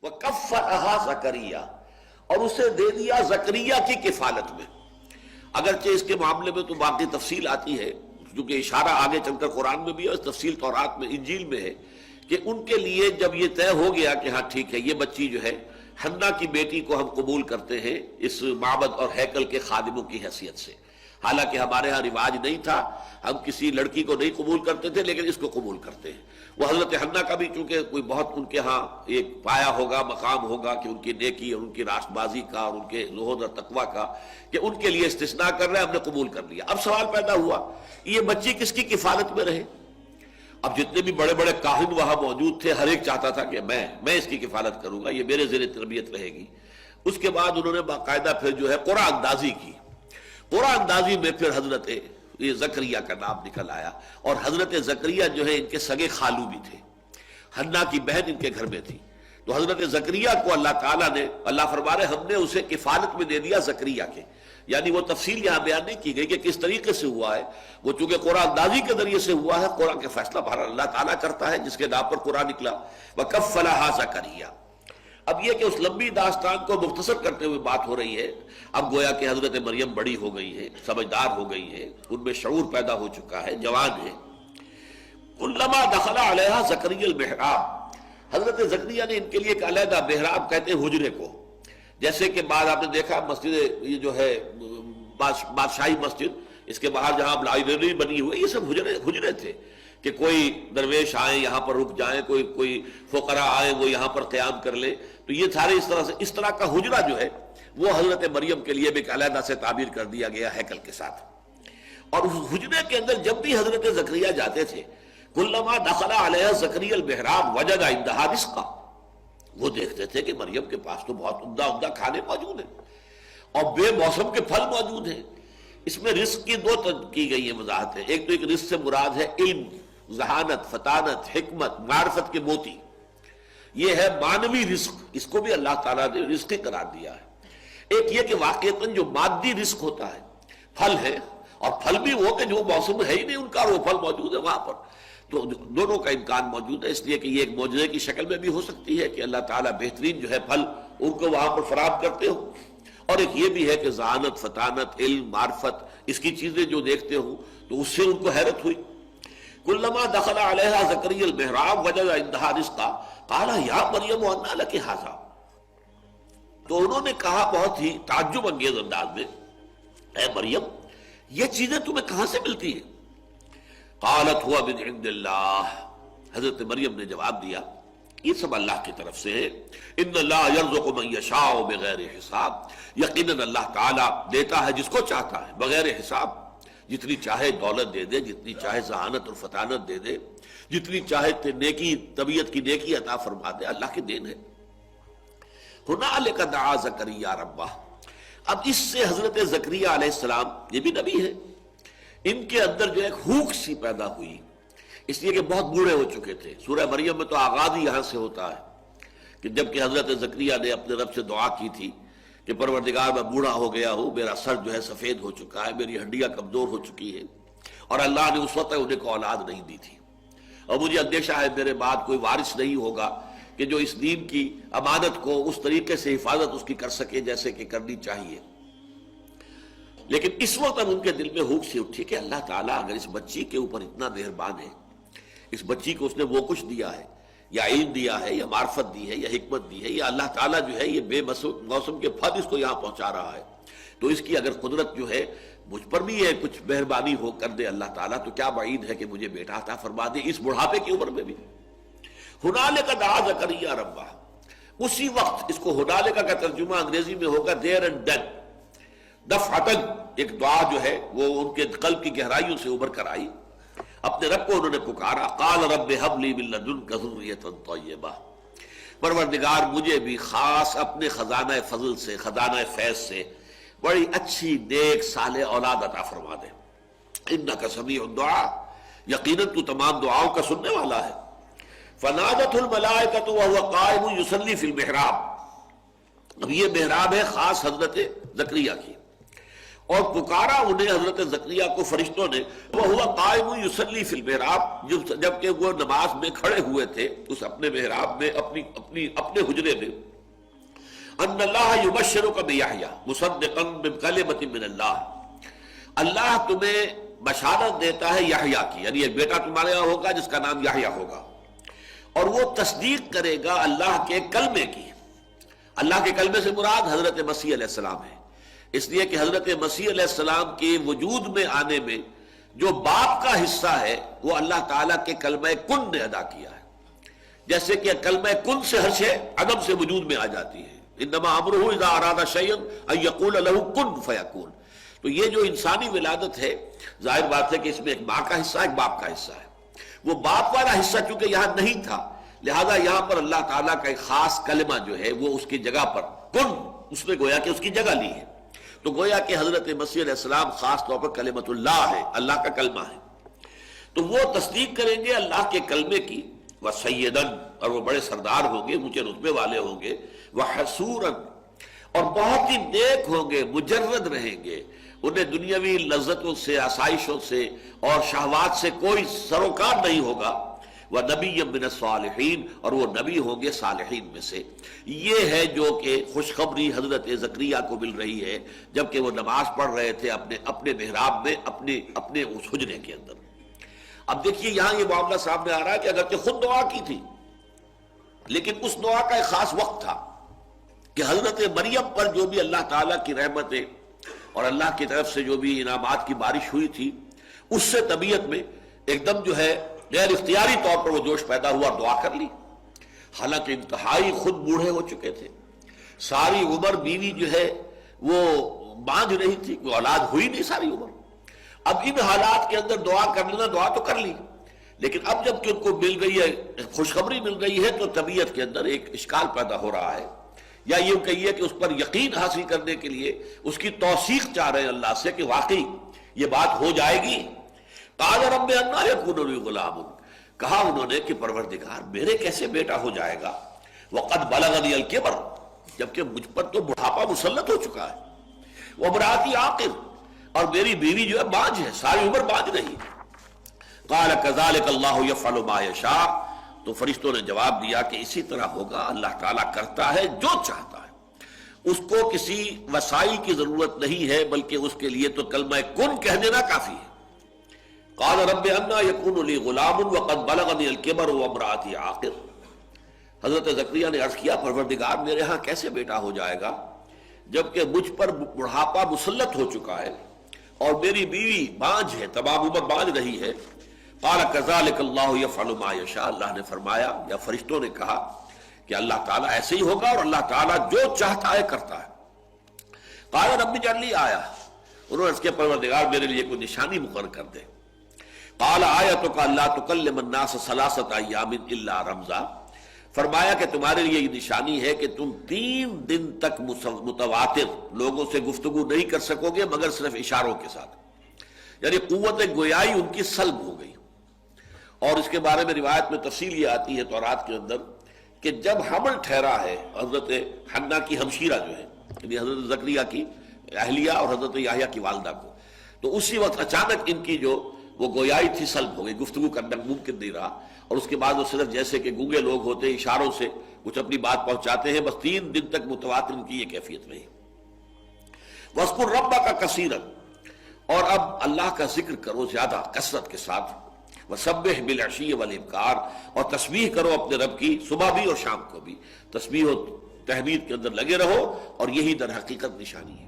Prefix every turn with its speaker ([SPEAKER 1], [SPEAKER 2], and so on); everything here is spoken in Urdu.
[SPEAKER 1] وَكَفَّلَهَا زکریا، اور اسے دے دیا زکریا کی کفالت میں۔ اگرچہ اس کے معاملے میں تو باقی تفصیل آتی ہے، کیونکہ اشارہ آگے چل کر قرآن میں بھی ہے، تفصیل تورات میں انجیل میں ہے، کہ ان کے لیے جب یہ طے ہو گیا کہ ہاں ٹھیک ہے یہ بچی جو ہے حنا کی بیٹی کو ہم قبول کرتے ہیں اس معبد اور ہیکل کے خادموں کی حیثیت سے، حالانکہ ہمارے ہاں رواج نہیں تھا، ہم کسی لڑکی کو نہیں قبول کرتے تھے لیکن اس کو قبول کرتے ہیں۔ وہ حضرت حنا کا بھی چونکہ کوئی بہت ان کے ہاں ایک پایا ہوگا، مقام ہوگا کہ ان کی نیکی اور ان کی راست بازی کا اور ان کے زہد اور تقویٰ کا، کہ ان کے لیے استثناء کر رہے ہیں، ہم نے قبول کر لیا۔ اب سوال پیدا ہوا یہ بچی کس کی کفالت میں رہے؟ اب جتنے بھی بڑے بڑے کاہن وہاں موجود تھے، ہر ایک چاہتا تھا کہ میں اس کی کفالت کروں گا، یہ میرے زیر تربیت رہے گی۔ اس کے بعد انہوں نے باقاعدہ پھر جو ہے قرآن اندازی کی۔ قرآن اندازی میں پھر حضرت یہ زکریہ کا نام نکل آیا، اور حضرت زکریہ جو ہے ان کے سگے خالو بھی تھے، حنا کی بہن ان کے گھر میں تھی۔ تو حضرت زکریہ کو اللہ تعالیٰ نے، اللہ فرما رہے ہم نے اسے کفالت میں دے دیا زکریہ کے، یعنی وہ تفصیل یہاں بیان نہیں کی گئی کہ کس طریقے سے ہوا ہے، وہ چونکہ قرآن اندازی کے ذریعے سے ہوا ہے، قرآن کے فیصلہ بہرحال اللہ تعالیٰ کرتا ہے جس کے نام پر قرآن نکلا۔ وَكَفَّلَهَا زَكَرِيَّا۔ اب یہ کہ اس لمبی داستان کو مختصر کرتے ہوئے بات ہو رہی ہے، اب گویا کہ حضرت مریم بڑی ہو گئی ہے، سمجھدار ہو گئی ہے، ان میں شعور پیدا ہو چکا ہے، جوان ہے۔ کلما دخل علیہا زکریا المحراب، حضرت زکریا نے ان کے لیے ایک علیحدہ محراب کہتے ہیں حجرے کو، جیسے کہ بعد آپ نے دیکھا مسجد یہ جو ہے بادشاہی مسجد، اس کے باہر جہاں لائبریری بنی ہوئی، یہ سب حجرے تھے کہ کوئی درویش آئیں یہاں پر رک جائیں، کوئی فقراء آئیں وہ یہاں پر قیام کر لیں، تو یہ سارے اس طرح کا حجرہ جو ہے وہ حضرت مریم کے لیے بھی ایک علیحدہ سے تعبیر کر دیا گیا ہیکل کے ساتھ۔ اور اس حجرے کے اندر جب بھی حضرت زکریا جاتے تھے، کلما دخل علیہ زکریا المحراب وجد عندہا رزقا، وہ دیکھتے تھے کہ مریم کے پاس تو بہت عمدہ کھانے موجود ہیں اور بے موسم کے پھل موجود ہیں۔ اس میں رزق کی دو کی گئی ہیں وضاحتیں، ایک تو ایک رزق سے مراد ہے علم، ذہانت، فطانت، حکمت، معرفت کے موتی، یہ ہے معنوی رزق، اس کو بھی اللہ تعالیٰ نے رزق قرار دیا ہے۔ ایک یہ کہ واقعتاً جو مادی رزق ہوتا ہے، پھل ہے، اور پھل بھی وہ کہ جو موسم ہے ہی نہیں ان کا، وہ پھل موجود ہے وہاں پر، تو دونوں کا امکان موجود ہے، اس لیے کہ یہ ایک معجزے کی شکل میں بھی ہو سکتی ہے کہ اللہ تعالیٰ بہترین جو ہے پھل ان کو وہاں پر فراہم کرتے ہو، اور ایک یہ بھی ہے کہ ذہانت، فطانت، علم، معرفت، اس کی چیزیں جو دیکھتے ہوں تو اس سے ان کو حیرت ہوئی۔ کلما دخل علیہا زکریا المحراب وجد عندہا رزقا قال یا مریم انا لک ھذا، تو انہوں نے کہا بہت ہی تعجب انگیز انداز میں، اے مریم یہ چیزیں تمہیں کہاں سے ملتی ہیں؟ قالت هو من عند اللہ، حضرت مریم نے جواب دیا یہ سب اللہ کی طرف سے ہے، ان اللہ یرزق من یشاء بغیر حساب، یقیناً اللہ تعالیٰ دیتا ہے جس کو چاہتا ہے بغیر حساب، جتنی چاہے دولت دے دے، جتنی چاہے ذہانت اور فطانت دے دے، جتنی چاہے نیکی، طبیعت کی نیکی عطا فرما دے، اللہ کی دین ہے۔ ہنالک دعا زکریا ربہ، اب اس سے حضرت زکریہ علیہ السلام، یہ بھی نبی ہے، ان کے اندر جو ایک ہوک سی پیدا ہوئی، اس لیے کہ بہت بوڑھے ہو چکے تھے۔ سورہ مریم میں تو آغاز ہی یہاں سے ہوتا ہے کہ جب کہ حضرت زکریہ نے اپنے رب سے دعا کی تھی کہ پروردگار میں بوڑھا ہو گیا ہوں، میرا سر جو ہے سفید ہو چکا ہے، میری ہڈیاں کمزور ہو چکی ہیں، اور اللہ نے اس وقت انہیں کو اولاد نہیں دی تھی، اور مجھے اندیشہ ہے میرے بعد کوئی وارث نہیں ہوگا کہ جو اس دین کی امانت کو اس طریقے سے حفاظت اس کی کر سکے جیسے کہ کرنی چاہیے۔ لیکن اس وقت ان کے دل میں ہوک سی اٹھی کہ اللہ تعالیٰ اگر اس بچی کے اوپر اتنا مہربان ہے، اس بچی کو اس نے وہ کچھ دیا ہے، یا علم دیا ہے، یا معرفت دی ہے، یا حکمت دی ہے، یا اللہ تعالیٰ جو ہے یہ بے موسم کے پھل اس کو یہاں پہنچا رہا ہے، تو اس کی اگر قدرت جو ہے مجھ پر بھی ہے کچھ مہربانی ہو کر دے اللہ تعالیٰ، تو کیا بعید ہے کہ مجھے بیٹا عطا فرما دے اس بڑھاپے کی عمر میں بھی۔ ہنالک دعا زکریا ربہ، اسی وقت، اس کو ہنالک کا ترجمہ انگریزی میں ہوگا دیر اینڈ دین، دفعتاً ایک دعا جو ہے وہ ان کے قلب کی گہرائیوں سے ابھر کر آئی، اپنے رب کو انہوں نے پکارا، قال رب هب لي من لدنك ذرية طیبہ، پروردگار مجھے بھی خاص اپنے خزانہ فضل سے، خزانہ فیض سے بڑی اچھی نیک صالح اولاد عطا فرما دے، انک سمیع الدعاء، یقیناً تو تمام دعاؤں کا سننے والا ہے۔ فنادته الملائکۃ وهو قائم یصلی فی المحراب، اب یہ محراب ہے خاص حضرت زکریا کی، اور پکارا انہیں حضرت زکریا کو فرشتوں نے، وہ ہوا قائم یصلی فی المحراب، جبکہ وہ نماز میں کھڑے ہوئے تھے اس اپنے محراب میں، اپنے حجرے میں، ان اللہ یبشرک بیحییٰ مصدقا بکلمۃ من اللہ، اللہ تمہیں بشارت دیتا ہے یحییٰ کی، یعنی ایک بیٹا تمہارے یہاں ہوگا جس کا نام یحییٰ ہوگا، اور وہ تصدیق کرے گا اللہ کے کلمے کی۔ اللہ کے کلمے سے مراد حضرت مسیح علیہ السلام ہے، اس لیے کہ حضرت مسیح علیہ السلام کے وجود میں آنے میں جو باپ کا حصہ ہے وہ اللہ تعالیٰ کے کلمہ کن نے ادا کیا ہے، جیسے کہ کلمہ کن سے ہر شے عدم سے وجود میں آ جاتی ہے، انما امرہ اذا اراد شیئا ان یقول له کن فیکون۔ تو یہ جو انسانی ولادت ہے، ظاہر بات ہے کہ اس میں ایک ماں کا حصہ ایک باپ کا حصہ ہے، وہ باپ والا حصہ چونکہ یہاں نہیں تھا، لہذا یہاں پر اللہ تعالیٰ کا ایک خاص کلمہ جو ہے وہ اس کی جگہ پر کن، اس نے گویا کہ اس کی جگہ لی ہے، تو گویا کہ حضرت مسیح علیہ السلام خاص طور پر کلمۃ اللہ ہے، اللہ کا کلمہ ہے، تو وہ تصدیق کریں گے اللہ کے کلمے کی، وسیدن، اور وہ بڑے سردار ہوں گے، اونچے رتبے والے ہوں گے، وحسورن، اور بہت ہی نیک ہوں گے، مجرد رہیں گے، انہیں دنیاوی لذتوں سے، آسائشوں سے اور شہوات سے کوئی سروکار نہیں ہوگا، وَنَبِيًّا مِّنَ الصَّالِحِينَ، اور وہ نبی ہوں گے صالحین میں سے۔ یہ ہے جو کہ خوشخبری حضرت زکریا کو مل رہی ہے جبکہ وہ نماز پڑھ رہے تھے اپنے محراب میں، اپنے اس حجرے کے اندر۔ اب دیکھیے یہاں یہ معاملہ سامنے آ رہا ہے کہ اگرچہ خود دعا کی تھی لیکن اس دعا کا ایک خاص وقت تھا کہ حضرت مریم پر جو بھی اللہ تعالیٰ کی رحمتیں اور اللہ کی طرف سے جو بھی انعامات کی بارش ہوئی تھی، اس سے طبیعت میں ایک دم جو ہے غیر اختیاری طور پر وہ جوش پیدا ہوا اور دعا کر لی، حالانکہ انتہائی خود بوڑھے ہو چکے تھے، ساری عمر بیوی جو ہے وہ بانجھ رہی تھی، کوئی اولاد ہوئی نہیں ساری عمر۔ اب ان حالات کے اندر دعا کر لینا، دعا تو کر لی، لیکن اب جب کہ ان کو مل گئی ہے، خوشخبری مل گئی ہے، تو طبیعت کے اندر ایک اشکال پیدا ہو رہا ہے، یا یہ کہیے کہ اس پر یقین حاصل کرنے کے لیے اس کی توثیق چاہ رہے ہیں اللہ سے کہ واقعی یہ بات ہو جائے گی۔ قال رب انا یکون لی غلام، کہا انہوں نے کہ پروردگار میرے کیسے بیٹا ہو جائے گا، وقد بلغنی الکبر، جبکہ مجھ پر تو بڑھاپا مسلط ہو چکا ہے، وامرأتی عاقر، اور میری بیوی جو ہے بانجھ ہے، ساری عمر بانجھ رہی۔ قال کذلک اللہ یفعل ما یشاء، تو فرشتوں نے جواب دیا کہ اسی طرح ہوگا، اللہ تعالیٰ کرتا ہے جو چاہتا ہے، اس کو کسی وسائل کی ضرورت نہیں ہے، بلکہ اس کے لیے تو کلمہ کن کہہ دینا کافی ہے۔ قال رب انا یکون لی غلام وقد بلغنی الکبر وامرأتی عاقر، حضرت زکریا نے عرض کیا پروردگار میرے ہاں کیسے بیٹا ہو جائے گا جبکہ مجھ پر بڑھاپا مسلط ہو چکا ہے اور میری بیوی بانجھ ہے، تمام عمر بانجھ رہی ہے۔ قال کذلک اللہ یفعل ما یشاء، اللہ نے فرمایا یا فرشتوں نے کہا کہ اللہ تعالیٰ ایسے ہی ہوگا اور اللہ تعالیٰ جو چاہتا ہے کرتا ہے۔ قال رب اجعل لی آیہ، انہوں نے اس کے پروردگار میرے لیے کوئی نشانی مقرر کر دے۔ قال آیتک الا تکلم الناس ثلاثۃ ایام الا رمزا، فرمایا کہ تمہارے لیے یہ نشانی ہے کہ تم 3 دن تک متواتر لوگوں سے گفتگو نہیں کر سکو گے مگر صرف اشاروں کے ساتھ، یعنی قوت گویائی ان کی سلب ہو گئی۔ اور اس کے بارے میں روایت میں تفصیل یہ آتی ہے تورات کے اندر کہ جب حمل ٹھہرا ہے حضرت حنا کی ہمشیرہ جو ہے، یعنی حضرت زکریا کی اہلیہ اور حضرت یحییٰ کی والدہ کو، تو اسی وقت اچانک ان کی جو وہ گویائی تھی سلب ہو گئی، گفتگو کرنا ممکن نہیں رہا، اور اس کے بعد وہ صرف جیسے کہ گونگے لوگ ہوتے ہیں اشاروں سے کچھ اپنی بات پہنچاتے ہیں، بس 3 دن تک متواتر ان کی یہ کیفیت رہی۔ وَاذْكُرْ رَبَّكَ كَثِيرًا، اور اب اللہ کا ذکر کرو زیادہ کثرت کے ساتھ، وَسَبِّحْ بِالْعَشِيِّ وَالْإِبْكَارِ، اور تسبیح کرو اپنے رب کی صبح بھی اور شام کو بھی، تسبیح و تحمید کے اندر لگے رہو، اور یہی در حقیقت نشانی ہے۔